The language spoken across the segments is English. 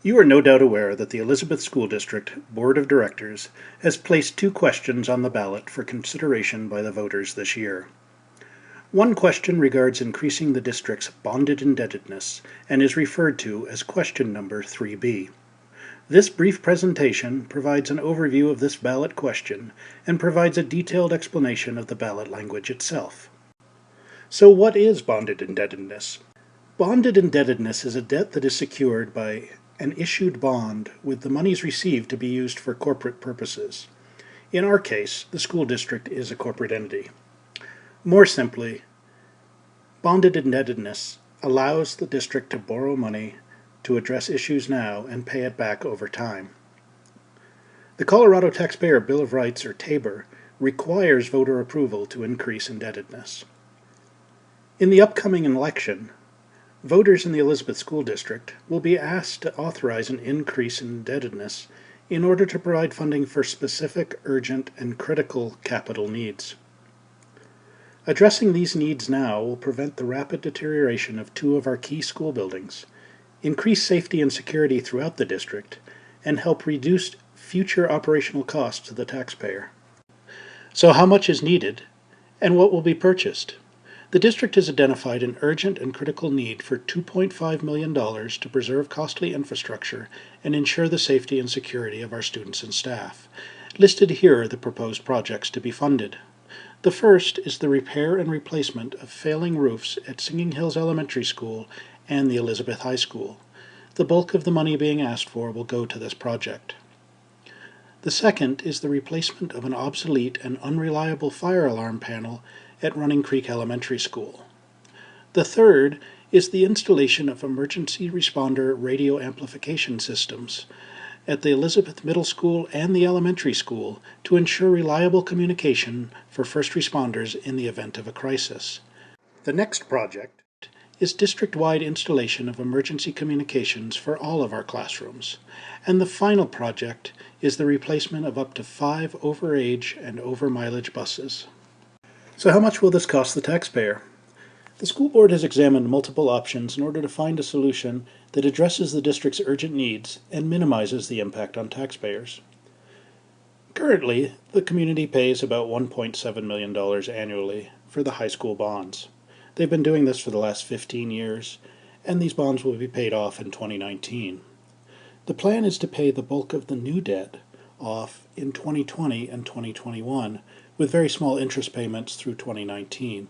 You are no doubt aware that the Elizabeth School District Board of Directors has placed two questions on the ballot for consideration by the voters this year. One question regards increasing the district's bonded indebtedness and is referred to as question number 3B. This brief presentation provides an overview of this ballot question and provides a detailed explanation of the ballot language itself. So what is bonded indebtedness? Bonded indebtedness is a debt that is secured by an issued bond with the monies received to be used for corporate purposes. In our case, the school district is a corporate entity. More simply, bonded indebtedness allows the district to borrow money to address issues now and pay it back over time. The Colorado Taxpayer Bill of Rights, or TABOR, requires voter approval to increase indebtedness. In the upcoming election, voters in the Elizabeth School District will be asked to authorize an increase in indebtedness in order to provide funding for specific, urgent, and critical capital needs. Addressing these needs now will prevent the rapid deterioration of two of our key school buildings, increase safety and security throughout the district, and help reduce future operational costs to the taxpayer. So how much is needed, and what will be purchased? The district has identified an urgent and critical need for $2.5 million to preserve costly infrastructure and ensure the safety and security of our students and staff. Listed here are the proposed projects to be funded. The first is the repair and replacement of failing roofs at Singing Hills Elementary School and the Elizabeth High School. The bulk of the money being asked for will go to this project. The second is the replacement of an obsolete and unreliable fire alarm panel at Running Creek Elementary School. The third is the installation of emergency responder radio amplification systems at the Elizabeth Middle School and the elementary school to ensure reliable communication for first responders in the event of a crisis. The next project is district-wide installation of emergency communications for all of our classrooms. And the final project is the replacement of up to 5 overage and over-mileage buses. So how much will this cost the taxpayer? The school board has examined multiple options in order to find a solution that addresses the district's urgent needs and minimizes the impact on taxpayers. Currently, the community pays about $1.7 million annually for the high school bonds. They've been doing this for the last 15 years, and these bonds will be paid off in 2019. The plan is to pay the bulk of the new debt off in 2020 and 2021, with very small interest payments through 2019.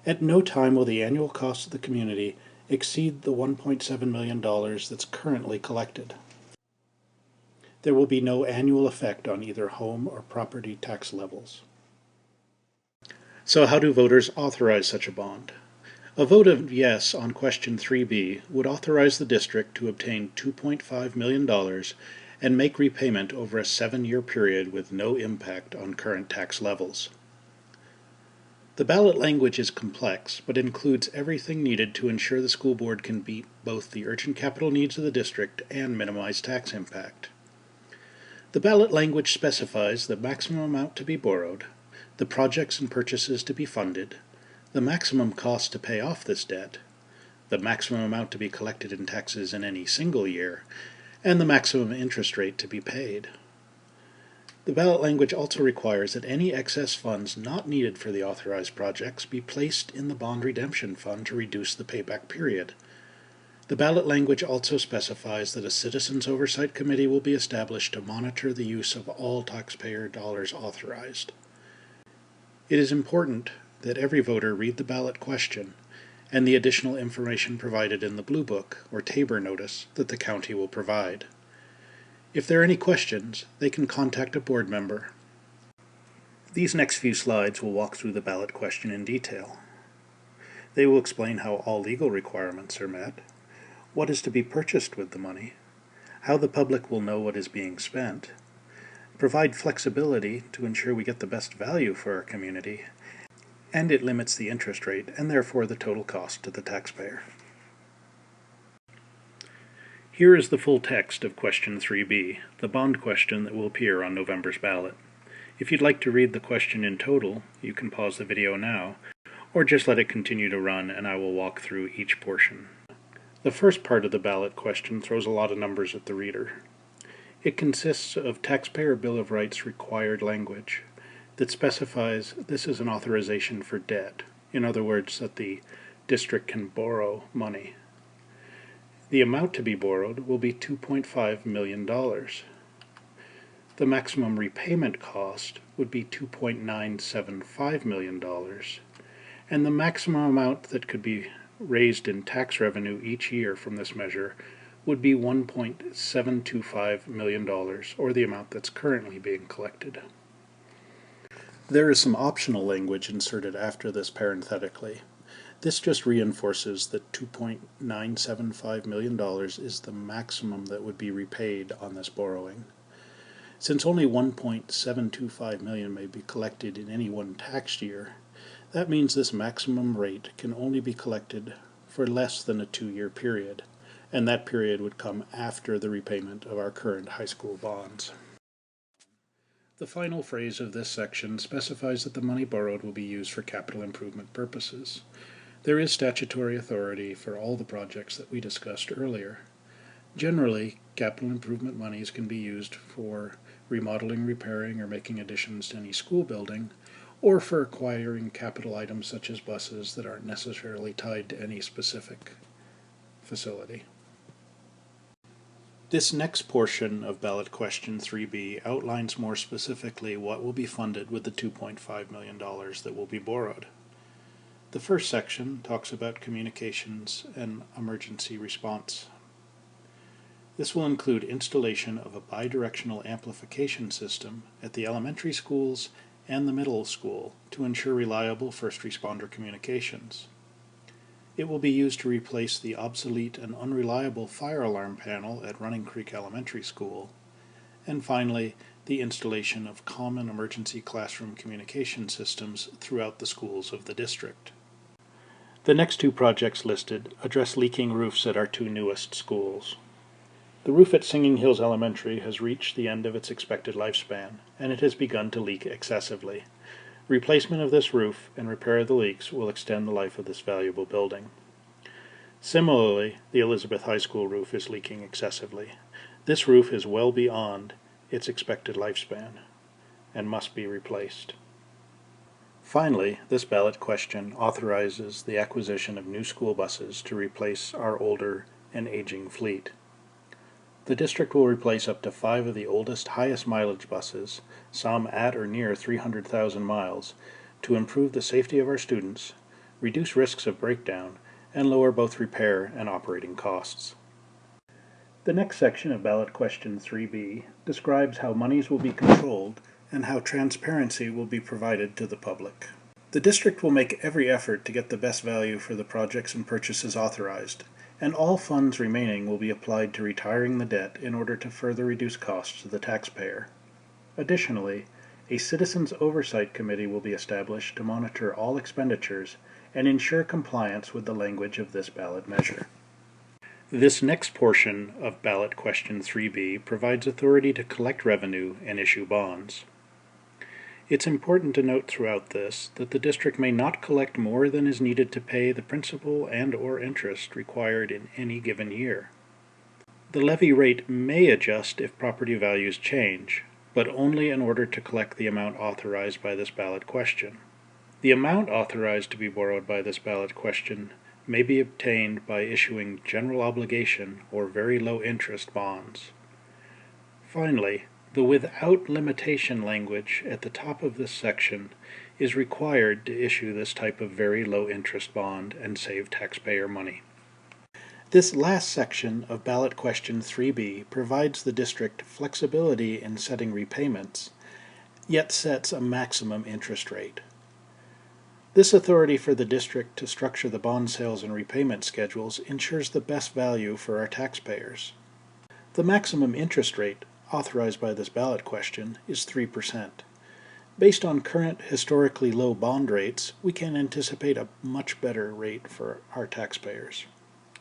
At no time will the annual cost of the community exceed the $1.7 million that's currently collected. There will be no annual effect on either home or property tax levels. So how do voters authorize such a bond? A vote of yes on question 3B would authorize the district to obtain $2.5 million and make repayment over a 7-year period with no impact on current tax levels. The ballot language is complex, but includes everything needed to ensure the school board can meet both the urgent capital needs of the district and minimize tax impact. The ballot language specifies the maximum amount to be borrowed, the projects and purchases to be funded, the maximum cost to pay off this debt, the maximum amount to be collected in taxes in any single year, and the maximum interest rate to be paid. The ballot language also requires that any excess funds not needed for the authorized projects be placed in the bond redemption fund to reduce the payback period. The ballot language also specifies that a Citizens Oversight Committee will be established to monitor the use of all taxpayer dollars authorized. It is important that every voter read the ballot question and the additional information provided in the Blue Book or TABOR notice that the county will provide. If there are any questions, they can contact a board member. These next few slides will walk through the ballot question in detail. They will explain how all legal requirements are met, what is to be purchased with the money, how the public will know what is being spent, provide flexibility to ensure we get the best value for our community, and it limits the interest rate and therefore the total cost to the taxpayer. Here is the full text of question 3B, the bond question that will appear on November's ballot. If you'd like to read the question in total, you can pause the video now, or just let it continue to run and I will walk through each portion. The first part of the ballot question throws a lot of numbers at the reader. It consists of Taxpayer Bill of Rights required language that specifies this is an authorization for debt. In other words, that the district can borrow money. The amount to be borrowed will be $2.5 million. The maximum repayment cost would be $2.975 million, and the maximum amount that could be raised in tax revenue each year from this measure would be $1.725 million, or the amount that's currently being collected. There is some optional language inserted after this parenthetically. This just reinforces that $2.975 million is the maximum that would be repaid on this borrowing. Since only $1.725 million may be collected in any one tax year, that means this maximum rate can only be collected for less than a 2-year period, and that period would come after the repayment of our current high school bonds. The final phrase of this section specifies that the money borrowed will be used for capital improvement purposes. There is statutory authority for all the projects that we discussed earlier. Generally, capital improvement monies can be used for remodeling, repairing, or making additions to any school building, or for acquiring capital items such as buses that aren't necessarily tied to any specific facility. This next portion of Ballot Question 3B outlines more specifically what will be funded with the $2.5 million that will be borrowed. The first section talks about communications and emergency response. This will include installation of a bidirectional amplification system at the elementary schools and the middle school to ensure reliable first responder communications. It will be used to replace the obsolete and unreliable fire alarm panel at Running Creek Elementary School. And finally, the installation of common emergency classroom communication systems throughout the schools of the district. The next two projects listed address leaking roofs at our two newest schools. The roof at Singing Hills Elementary has reached the end of its expected lifespan, and it has begun to leak excessively. Replacement of this roof and repair of the leaks will extend the life of this valuable building. Similarly, the Elizabeth High School roof is leaking excessively. This roof is well beyond its expected lifespan and must be replaced. Finally, this ballot question authorizes the acquisition of new school buses to replace our older and aging fleet. The district will replace up to 5 of the oldest, highest mileage buses, some at or near 300,000 miles, to improve the safety of our students, reduce risks of breakdown, and lower both repair and operating costs. The next section of Ballot Question 3B describes how monies will be controlled and how transparency will be provided to the public. The district will make every effort to get the best value for the projects and purchases authorized, and all funds remaining will be applied to retiring the debt in order to further reduce costs to the taxpayer. Additionally, a Citizens Oversight Committee will be established to monitor all expenditures and ensure compliance with the language of this ballot measure. This next portion of Ballot Question 3B provides authority to collect revenue and issue bonds. It's important to note throughout this that the district may not collect more than is needed to pay the principal and/or interest required in any given year. The levy rate may adjust if property values change, but only in order to collect the amount authorized by this ballot question. The amount authorized to be borrowed by this ballot question may be obtained by issuing general obligation or very low interest bonds. Finally, the without limitation language at the top of this section is required to issue this type of very low interest bond and save taxpayer money. This last section of Ballot Question 3B provides the district flexibility in setting repayments, yet sets a maximum interest rate. This authority for the district to structure the bond sales and repayment schedules ensures the best value for our taxpayers. The maximum interest rate authorized by this ballot question is 3%. Based on current historically low bond rates, we can anticipate a much better rate for our taxpayers.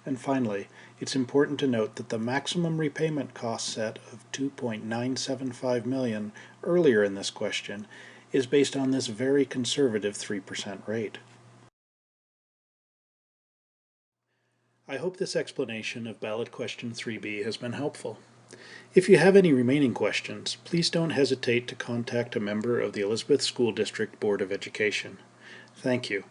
And finally, it's important to note that the maximum repayment cost set of $2.975 million earlier in this question is based on this very conservative 3% rate. I hope this explanation of Ballot Question 3B has been helpful. If you have any remaining questions, please don't hesitate to contact a member of the Elizabeth School District Board of Education. Thank you.